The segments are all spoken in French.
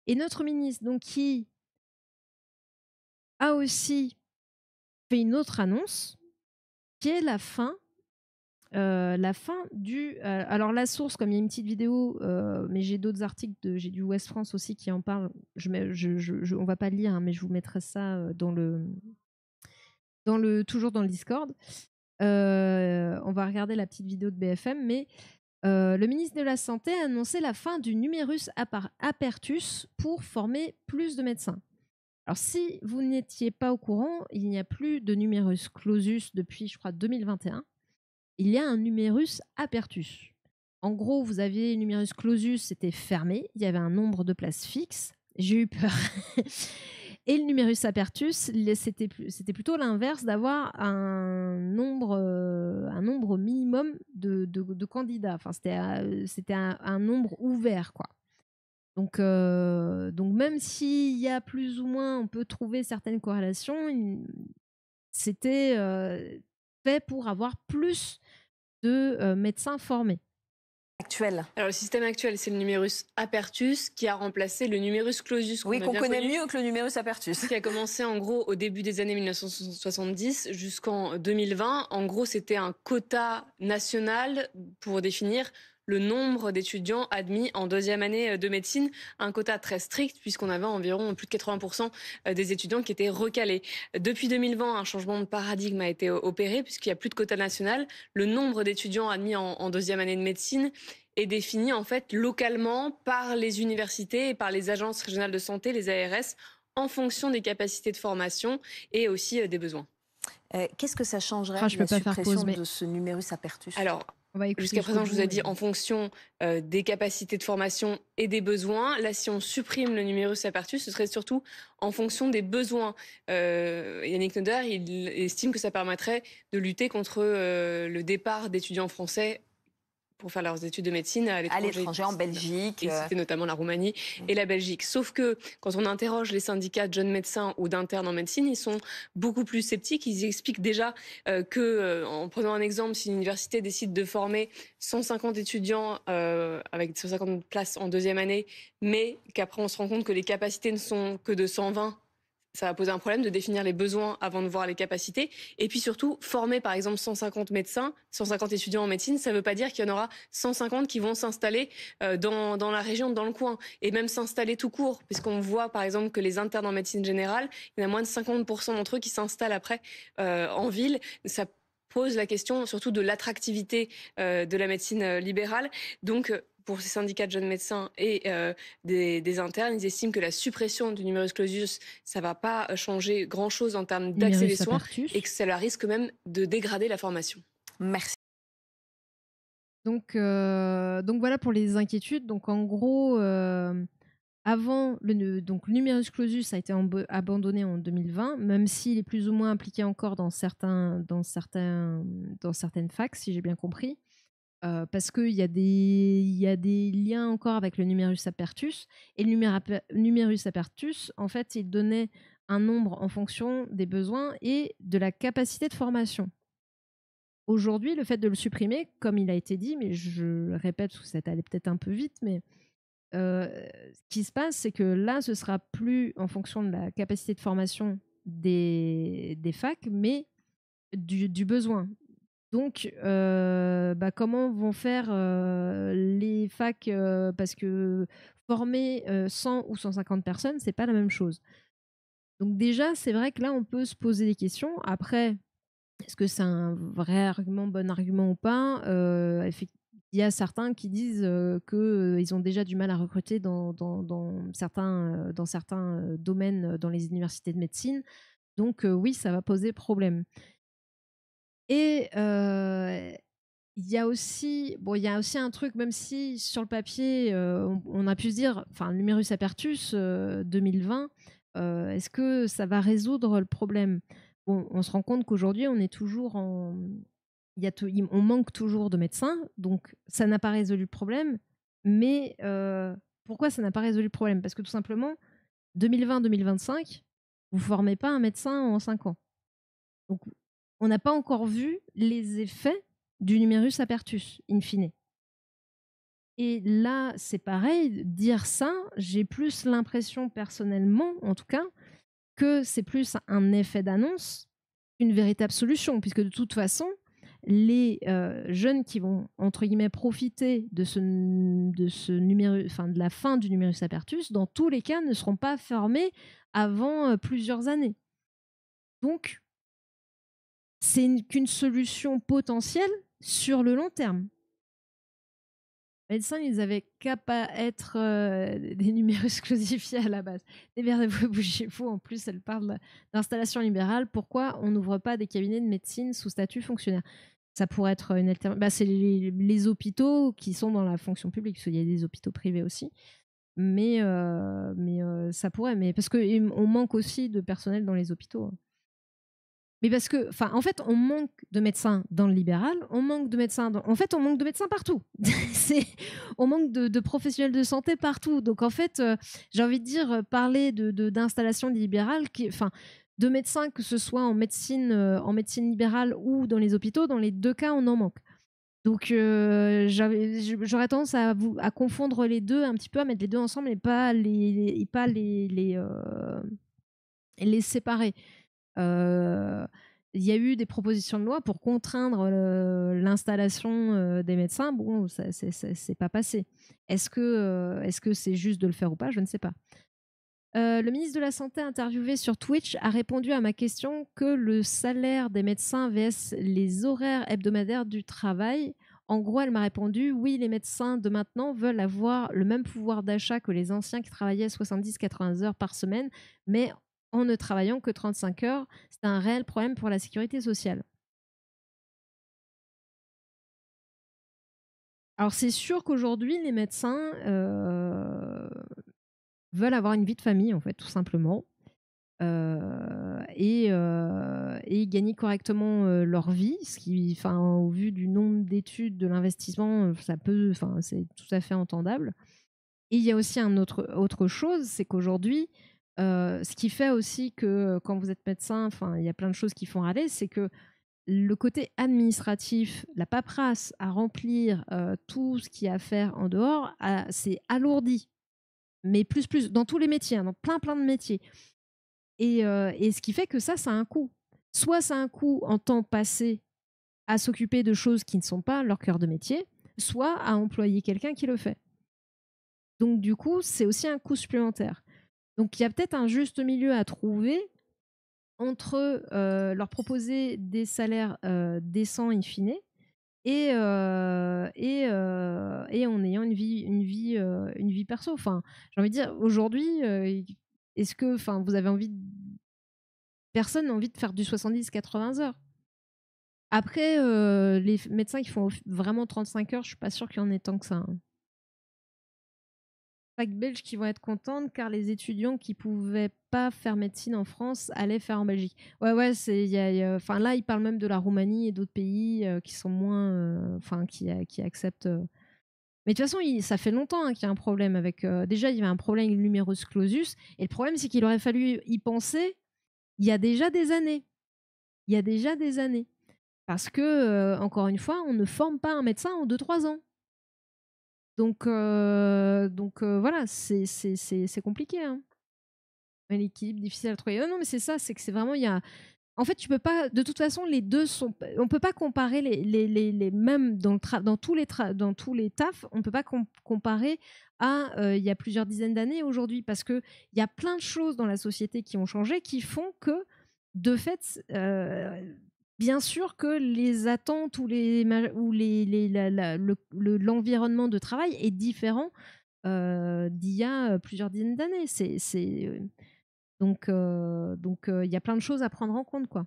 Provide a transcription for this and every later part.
Et notre ministre, donc, qui a aussi fait une autre annonce, qui est la fin du. Alors, la source, comme il y a une petite vidéo, mais j'ai d'autres articles, j'ai du Ouest France aussi qui en parle. On va pas le lire, hein, mais je vous mettrai ça toujours dans le Discord. On va regarder la petite vidéo de BFM, mais le ministre de la Santé a annoncé la fin du numerus apertus pour former plus de médecins. Alors, si vous n'étiez pas au courant, il n'y a plus de numerus clausus depuis, je crois, 2021. Il y a un numerus apertus. En gros, vous aviez numerus clausus, c'était fermé, il y avait un nombre de places fixes. J'ai eu peur. Et le numerus apertus, c'était plutôt l'inverse, d'avoir un nombre minimum de candidats. Enfin, c'était un nombre ouvert, quoi. Donc même s'il y a plus ou moins, on peut trouver certaines corrélations, c'était fait pour avoir plus de médecins formés. Actuel. Alors, le système actuel, c'est le numerus apertus qui a remplacé le numerus clausus. Oui, qu'on connaît connu, mieux que le numerus apertus. qui a commencé en gros au début des années 1970 jusqu'en 2020. En gros, c'était un quota national pour définir le nombre d'étudiants admis en deuxième année de médecine, un quota très strict puisqu'on avait environ plus de 80% des étudiants qui étaient recalés. Depuis 2020, un changement de paradigme a été opéré puisqu'il n'y a plus de quota national. Le nombre d'étudiants admis en deuxième année de médecine est défini en fait localement par les universités et par les agences régionales de santé, les ARS, en fonction des capacités de formation et aussi des besoins. Qu'est-ce que ça changerait, Ah, je la peux pas faire pause, suppression mais de ce numerus apertus? Alors, on va écouter jusqu'à jusqu'au présent, je vous ai bout. dit en fonction des capacités de formation et des besoins. Là, si on supprime le numerus apertus, ce serait surtout en fonction des besoins. Yannick Noder, il estime que ça permettrait de lutter contre le départ d'étudiants français pour faire leurs études de médecine à À l'étranger. l'étranger, en Belgique. Et c'était notamment la Roumanie et la Belgique. Sauf que quand on interroge les syndicats de jeunes médecins ou d'internes en médecine, ils sont beaucoup plus sceptiques. Ils expliquent déjà en prenant un exemple, si une université décide de former 150 étudiants avec 150 places en deuxième année, mais qu'après on se rend compte que les capacités ne sont que de 120, ça va poser un problème de définir les besoins avant de voir les capacités. Et puis surtout, former par exemple 150 médecins, 150 étudiants en médecine, ça ne veut pas dire qu'il y en aura 150 qui vont s'installer dans la région, dans le coin, et même s'installer tout court, puisqu'on voit par exemple que les internes en médecine générale, il y en a moins de 50% d'entre eux qui s'installent après en ville. Ça pose la question surtout de l'attractivité de la médecine libérale. Donc, pour ces syndicats de jeunes médecins et des internes, ils estiment que la suppression du numerus clausus, ça ne va pas changer grand-chose en termes d'accès des Numerus soins apertus. et que cela risque même de dégrader la formation. Merci. Donc voilà pour les inquiétudes. Donc en gros, avant, donc, le numerus clausus a été abandonné en 2020, même s'il est plus ou moins impliqué encore dans certaines facs, si j'ai bien compris. Parce qu'il y a des liens encore avec le numerus apertus. Et le numerus apertus, en fait, il donnait un nombre en fonction des besoins et de la capacité de formation. Aujourd'hui, le fait de le supprimer, comme il a été dit, mais je répète parce que ça allait peut-être un peu vite, mais ce qui se passe, c'est que là, ce sera plus en fonction de la capacité de formation des facs, mais du besoin. Donc, comment vont faire les facs, parce que former 100 ou 150 personnes, c'est pas la même chose. Donc déjà, c'est vrai que là, on peut se poser des questions. Après, est-ce que c'est un vrai argument, bon argument ou pas? Il y a certains qui disent qu'ils ont déjà du mal à recruter dans certains domaines dans les universités de médecine. Donc oui, ça va poser problème. Et il y a aussi un truc, même si sur le papier, on a pu se dire, enfin, le numerus apertus 2020, est-ce que ça va résoudre le problème? Bon, on se rend compte qu'aujourd'hui, on est toujours on manque toujours de médecins, donc ça n'a pas résolu le problème. Mais pourquoi ça n'a pas résolu le problème? Parce que tout simplement, 2020-2025, vous ne formez pas un médecin en 5 ans. Donc, on n'a pas encore vu les effets du numerus apertus, in fine. Et là, c'est pareil, dire ça, j'ai plus l'impression personnellement, en tout cas, que c'est plus un effet d'annonce qu'une véritable solution, puisque de toute façon, les jeunes qui vont, entre guillemets, profiter de la fin du numerus apertus, dans tous les cas, ne seront pas formés avant plusieurs années. Donc, c'est qu'une solution potentielle sur le long terme. Les médecins, ils avaient qu'à pas être des numérus clausifiés à la base. Démerdez-vous, bougez-vous. En plus, elle parle d'installation libérale. Pourquoi on n'ouvre pas des cabinets de médecine sous statut fonctionnaire? Ça pourrait être une alternative. Bah, c'est les hôpitaux qui sont dans la fonction publique, parce qu'il y a des hôpitaux privés aussi. Mais ça pourrait. Mais parce qu'on manque aussi de personnel dans les hôpitaux, hein. Mais parce que, enfin, en fait, on manque de médecins dans le libéral, on manque de médecins en fait, on manque de médecins partout. On manque de professionnels de santé partout. Donc, en fait, j'ai envie de dire, parler d'installation libérale, enfin, de médecins, que ce soit en médecine libérale ou dans les hôpitaux, dans les deux cas, on en manque. Donc, j'aurais tendance à confondre les deux un petit peu, à mettre les deux ensemble et pas les séparer. Il y a eu des propositions de loi pour contraindre l'installation des médecins. Bon, ça c'est pas passé. Est-ce que c'est juste de le faire ou pas? Je ne sais pas. Le ministre de la Santé interviewé sur Twitch a répondu à ma question que le salaire des médecins vs les horaires hebdomadaires du travail. En gros, elle m'a répondu: oui, les médecins de maintenant veulent avoir le même pouvoir d'achat que les anciens qui travaillaient 70-80 heures par semaine, mais en ne travaillant que 35 heures. C'est un réel problème pour la sécurité sociale. Alors, c'est sûr qu'aujourd'hui, les médecins veulent avoir une vie de famille, en fait, tout simplement. Et gagner correctement leur vie, ce qui, enfin, au vu du nombre d'études, de l'investissement, c'est tout à fait entendable. Et il y a aussi autre chose, c'est qu'aujourd'hui, ce qui fait aussi que quand vous êtes médecin, enfin, il y a plein de choses qui font râler, c'est que le côté administratif, la paperasse à remplir, tout ce qu'il y a à faire en dehors, c'est alourdi. Mais plus, dans tous les métiers, hein, dans plein de métiers. Et ce qui fait que ça a un coût. Soit ça a un coût en temps passé à s'occuper de choses qui ne sont pas leur cœur de métier, soit à employer quelqu'un qui le fait. Donc du coup, c'est aussi un coût supplémentaire. Donc il y a peut-être un juste milieu à trouver entre leur proposer des salaires décents in fine et en ayant une vie perso. Enfin, j'ai envie de dire, aujourd'hui, est-ce que, enfin, vous avez envie personne n'a envie de faire du 70-80 heures. Après, les médecins qui font vraiment 35 heures, je suis pas sûre qu'il y en ait tant que ça, hein. Fac belges qui vont être contentes car les étudiants qui pouvaient pas faire médecine en France allaient faire en Belgique. Ouais, enfin là, ils parlent même de la Roumanie et d'autres pays qui sont moins, enfin qui acceptent. Mais de toute façon, ça fait longtemps, hein, qu'il y a un problème avec. Déjà, il y avait un problème avec le numerus clausus, et le problème, c'est qu'il aurait fallu y penser il y a déjà des années. Il y a déjà des années. Parce que, encore une fois, on ne forme pas un médecin en 2-3 ans. Donc voilà, c'est compliqué, hein. L'équilibre difficile à trouver. Non, mais c'est ça, c'est que c'est vraiment, il y a. En fait, tu peux pas. De toute façon, les deux sont. On peut pas comparer les mêmes dans tous les tafs. On peut pas comparer à il y a plusieurs dizaines d'années aujourd'hui, parce que il y a plein de choses dans la société qui ont changé, qui font que, de fait, bien sûr que les attentes ou l'environnement de travail est différent d'il y a plusieurs dizaines d'années. Donc, il y a plein de choses à prendre en compte, quoi.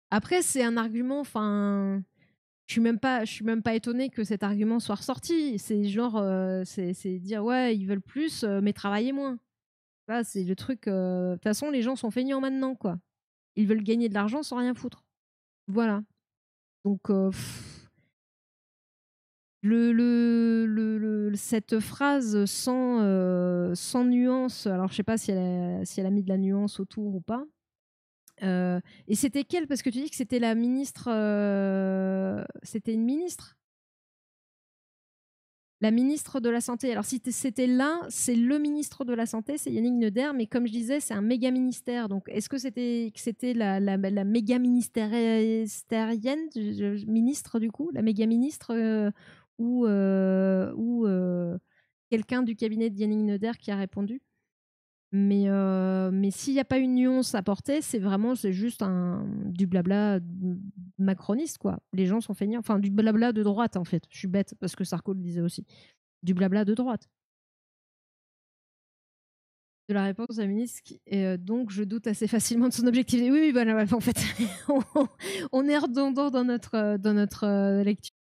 Après, c'est un argument, enfin, je suis même pas étonnée que cet argument soit ressorti. C'est genre, c'est dire, ouais, ils veulent plus, mais travailler moins. Ça, c'est le truc. De toute façon, les gens sont feignants maintenant, quoi. Ils veulent gagner de l'argent sans rien foutre. Voilà. Donc, cette phrase sans nuance, alors je sais pas si elle a mis de la nuance autour ou pas. Et c'était quelle? Parce que tu dis que c'était la ministre. C'était une ministre? La ministre de la Santé. Alors, si c'était là, c'est le ministre de la Santé, c'est Yannick Neuder, mais comme je disais, c'est un méga ministère. Donc, est-ce que c'était la méga ministérienne, ministre du coup, la méga ministre ou quelqu'un du cabinet de Yannick Neuder qui a répondu? Mais s'il n'y a pas une nuance à porter, c'est juste du blabla macroniste, quoi. Les gens sont feignants. Enfin, du blabla de droite, en fait. Je suis bête, parce que Sarko le disait aussi. Du blabla de droite. De la réponse de la ministre, donc je doute assez facilement de son objectivité. Oui, voilà, en fait, on est redondant dans notre lecture.